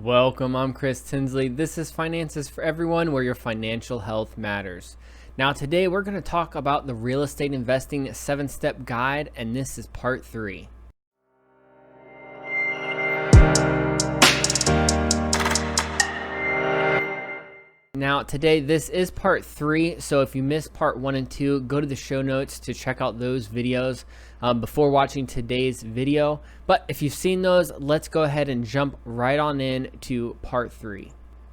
Welcome, I'm Chris Tinsley. This is Finances for Everyone, where your financial health matters. Now, today we're going to talk about the Real Estate Investing 7-Step Guide, and this is part 3. Now, today, this is part 3, so if you missed part 1 and 2, go to the show notes to check out those videos before watching today's video. But if you've seen those, let's go ahead and jump right on in to part 3.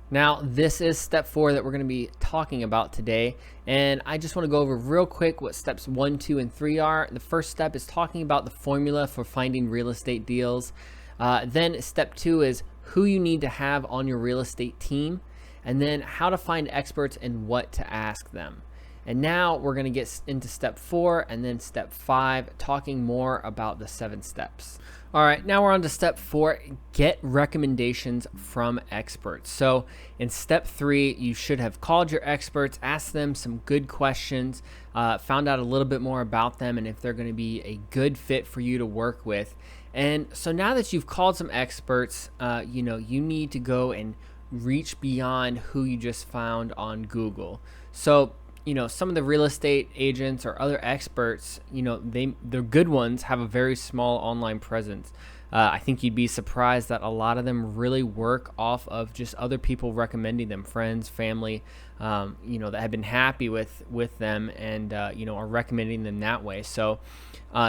Now, this is step 4 that we're going to be talking about today, and I just want to go over real quick what steps 1, 2, and 3 are. The first step is talking about the formula for finding real estate deals. Then step 2 is who you need to have on your real estate team, and then how to find experts and what to ask them. And now we're going to get into step 4 and then step 5, talking more about the 7 steps. All right, now we're on to step 4, get recommendations from experts. So in step 3, you should have called your experts, asked them some good questions, found out a little bit more about them and if they're going to be a good fit for you to work with. And so now that you've called some experts, you need to go and reach beyond who you just found on Google. So, some of the real estate agents or other experts, the good ones have a very small online presence. I think you'd be surprised that a lot of them really work off of just other people recommending them, friends, family, that have been happy with them and, are recommending them that way. So,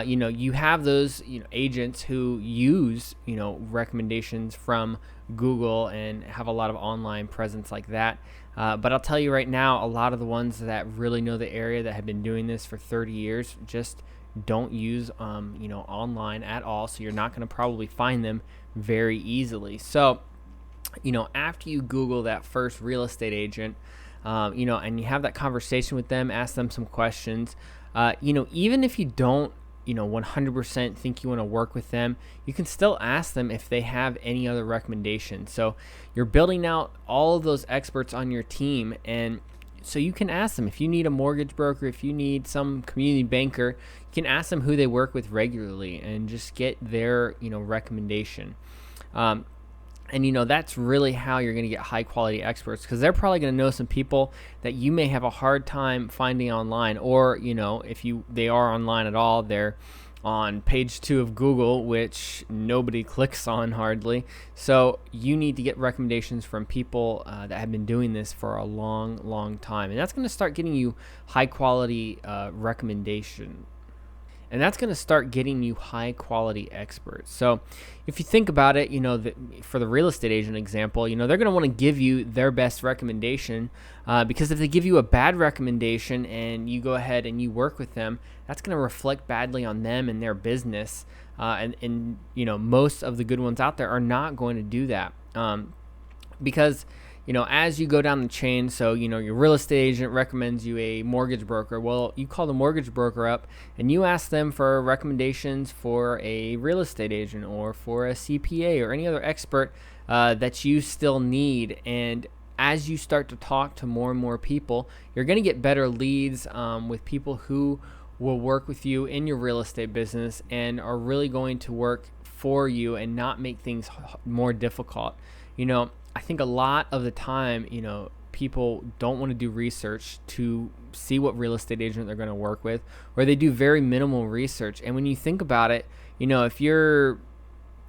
you have those, agents who use, recommendations from Google and have a lot of online presence like that. But I'll tell you right now, a lot of the ones that really know the area that have been doing this for 30 years just don't use online at all, so you're not going to probably find them very easily. So after you Google that first real estate agent, and you have that conversation with them, ask them some questions, even if you don't 100% think you want to work with them, you can still ask them if they have any other recommendations. So you're building out all of those experts on your team, and so you can ask them if you need a mortgage broker, if you need some community banker, you can ask them who they work with regularly and just get their recommendation. And that's really how you're going to get high quality experts, because they're probably going to know some people that you may have a hard time finding online, or if they are online at all, they're on page 2 of Google, which nobody clicks on hardly. So you need to get recommendations from people that have been doing this for a long time, and that's going to start getting you high quality recommendation. And that's going to start getting you high quality experts. So if you think about it, for the real estate agent example, they're going to want to give you their best recommendation, because if they give you a bad recommendation and you go ahead and you work with them, that's going to reflect badly on them and their business. And most of the good ones out there are not going to do that, because as you go down the chain, so, your real estate agent recommends you a mortgage broker. Well, you call the mortgage broker up and you ask them for recommendations for a real estate agent or for a CPA or any other expert that you still need. And as you start to talk to more and more people, you're going to get better leads with people who will work with you in your real estate business and are really going to work for you and not make things more difficult. I think a lot of the time, people don't want to do research to see what real estate agent they're going to work with, or they do very minimal research. And when you think about it, if you're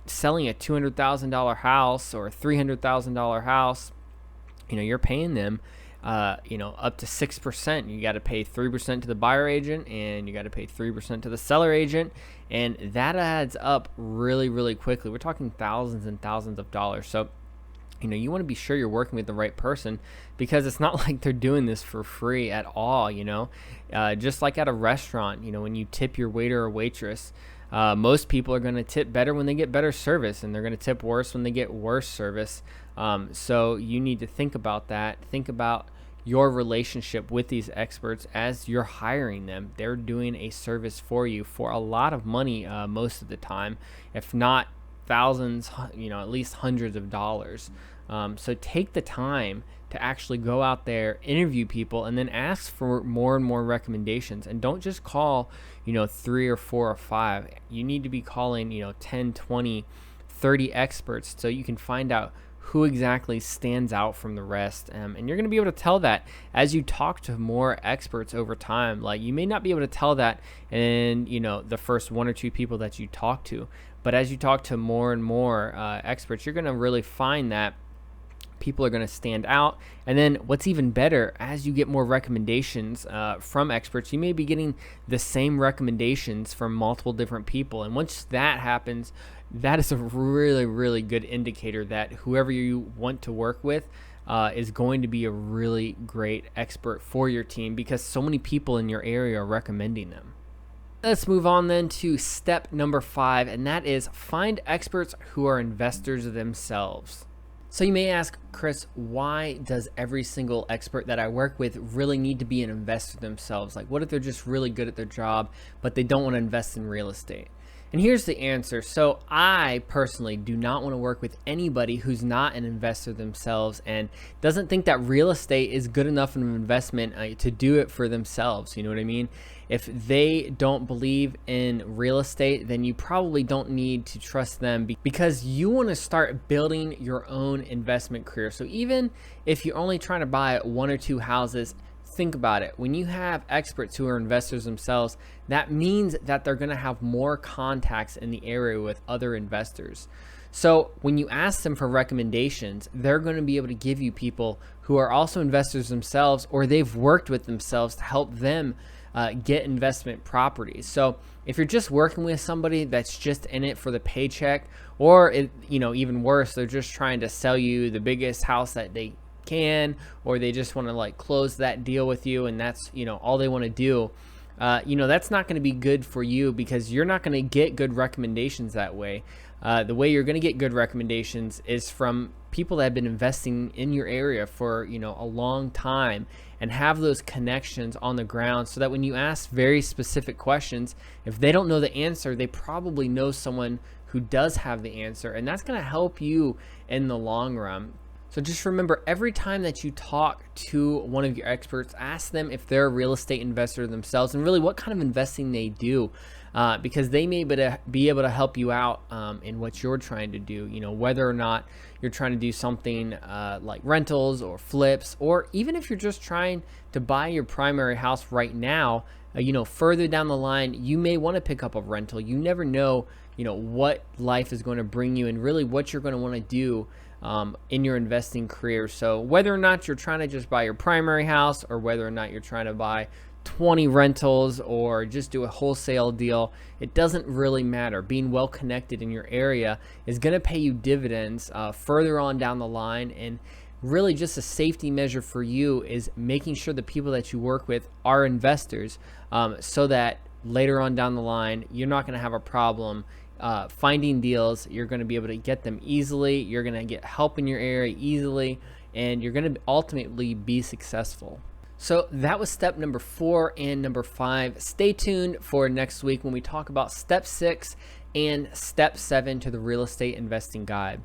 selling a $200,000 house or a $300,000 house, you're paying them, up to 6%. You got to pay 3% to the buyer agent, and you got to pay 3% to the seller agent. And that adds up really, really quickly. We're talking thousands and thousands of dollars. So you want to be sure you're working with the right person, because it's not like they're doing this for free at all. Just like at a restaurant, when you tip your waiter or waitress, most people are going to tip better when they get better service, and they're going to tip worse when they get worse service. So you need to think about that. Think about your relationship with these experts as you're hiring them. They're doing a service for you for a lot of money most of the time, if not thousands, at least hundreds of dollars. So take the time to actually go out there, interview people, and then ask for more and more recommendations. And don't just call, 3 or 4 or 5. You need to be calling, 10, 20, 30 experts, so you can find out who exactly stands out from the rest. And you're going to be able to tell that as you talk to more experts over time. Like, you may not be able to tell that in, the first one or two people that you talk to, but as you talk to more and more experts, you're going to really find that people are going to stand out. And then what's even better, as you get more recommendations from experts, you may be getting the same recommendations from multiple different people. And once that happens, that is a really, really good indicator that whoever you want to work with is going to be a really great expert for your team, because so many people in your area are recommending them. Let's move on then to step number 5, and that is find experts who are investors themselves. So you may ask, Chris, why does every single expert that I work with really need to be an investor themselves? Like, what if they're just really good at their job, but they don't want to invest in real estate? And here's the answer. So I personally do not want to work with anybody who's not an investor themselves and doesn't think that real estate is good enough of an investment to do it for themselves. You know what I mean? If they don't believe in real estate, then you probably don't need to trust them, because you want to start building your own investment career. So even if you're only trying to buy 1 or 2 houses, think about it. When you have experts who are investors themselves, that means that they're going to have more contacts in the area with other investors. So when you ask them for recommendations, they're going to be able to give you people who are also investors themselves, or they've worked with themselves to help them get investment properties. So if you're just working with somebody that's just in it for the paycheck, or even worse, they're just trying to sell you the biggest house that they can, or they just want to like close that deal with you, and that's all they want to do, that's not going to be good for you, because you're not going to get good recommendations that way. The way you're going to get good recommendations is from people that have been investing in your area for a long time and have those connections on the ground, so that when you ask very specific questions, if they don't know the answer, they probably know someone who does have the answer, and that's going to help you in the long run. So just remember, every time that you talk to one of your experts, ask them if they're a real estate investor themselves and really what kind of investing they do, because they may be able to help you out in what you're trying to do, whether or not you're trying to do something like rentals or flips, or even if you're just trying to buy your primary house right now, further down the line, you may want to pick up a rental. You never know, what life is going to bring you and really what you're going to want to do in your investing career. So whether or not you're trying to just buy your primary house, or whether or not you're trying to buy 20 rentals or just do a wholesale deal, it doesn't really matter. Being well connected in your area is going to pay you dividends further on down the line. And really just a safety measure for you is making sure the people that you work with are investors, so that later on down the line, you're not going to have a problem finding deals. You're going to be able to get them easily. You're going to get help in your area easily, and you're going to ultimately be successful. So that was step number 4 and number 5. Stay tuned for next week when we talk about step 6 and step 7 to the real estate investing guide.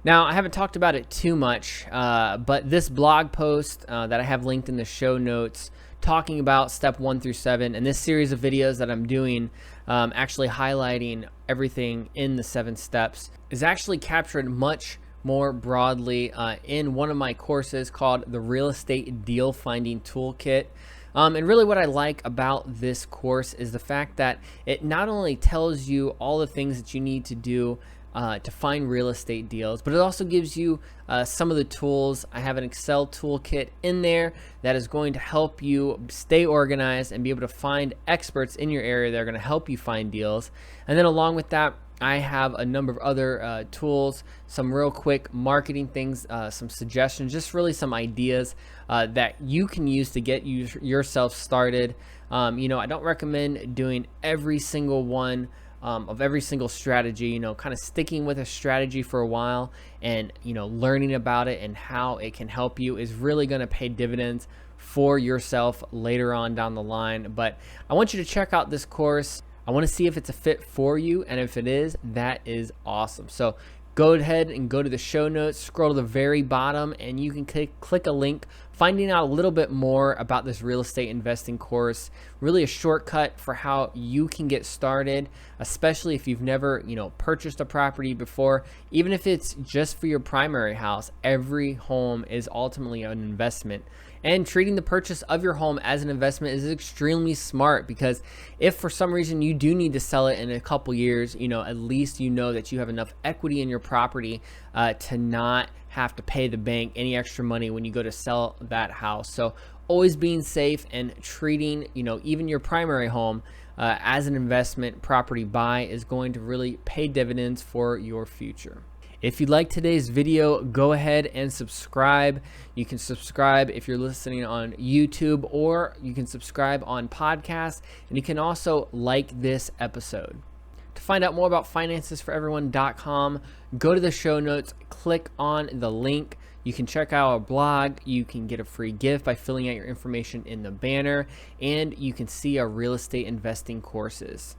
Now, I haven't talked about it too much, but this blog post that I have linked in the show notes talking about step 1 through 7, and this series of videos that I'm doing actually highlighting everything in the 7 steps, is actually captured much more broadly in one of my courses called the Real Estate Deal Finding Toolkit. And really what I like about this course is the fact that it not only tells you all the things that you need to do to find real estate deals, but it also gives you some of the tools. I have an Excel toolkit in there that is going to help you stay organized and be able to find experts in your area that are going to help you find deals. And then along with that, I have a number of other tools, some real quick marketing things, some suggestions, just really some ideas that you can use to get yourself started. I don't recommend doing every single one of every single strategy, kind of sticking with a strategy for a while and, learning about it and how it can help you is really going to pay dividends for yourself later on down the line. But I want you to check out this course. I want to see if it's a fit for you, and if it is, that is awesome. So go ahead and go to the show notes, scroll to the very bottom, and you can click a link finding out a little bit more about this real estate investing course, really a shortcut for how you can get started, especially if you've never, purchased a property before. Even if it's just for your primary house, every home is ultimately an investment. And treating the purchase of your home as an investment is extremely smart, because if for some reason you do need to sell it in a couple years, at least you know that you have enough equity in your property to not have to pay the bank any extra money when you go to sell that house. So always being safe and treating, even your primary home as an investment property buy is going to really pay dividends for your future. If you like today's video, go ahead and subscribe. You can subscribe if you're listening on YouTube, or you can subscribe on podcast, and you can also like this episode. To find out more about financesforeveryone.com, go to the show notes, click on the link. You can check out our blog. You can get a free gift by filling out your information in the banner, and you can see our real estate investing courses.